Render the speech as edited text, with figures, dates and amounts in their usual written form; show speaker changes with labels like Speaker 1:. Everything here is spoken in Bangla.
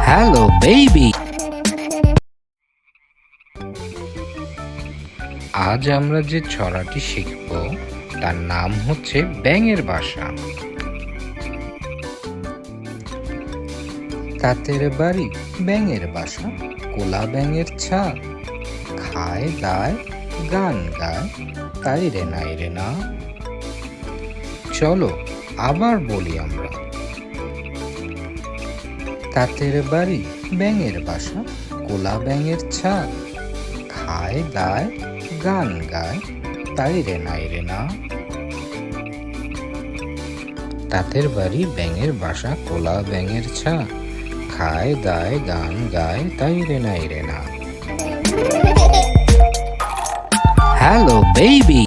Speaker 1: হ্যালো বেবি, আজ আমরা যে ছড়াটি শিখব তার নাম হচ্ছে ব্যাঙের বাসা। তাঁতের বাড়ি ব্যাঙের বাসা, কোলা ব্যাঙের ছা, খায় দায় গান গায়, তাই রে নাই রে না। চলো আবার বলি আমরা। তাঁতের বাড়ি ব্যাঙের বাসা, কোলা ব্যাঙের ছা, খায় দায় গান গায়, তাই রে নাই রে না। তাঁতের বাড়ি ব্যাঙের বাসা, কোলা ব্যাঙের ছা, খায় দায় গান গায়, তাই রে নাই রে না। Hello baby.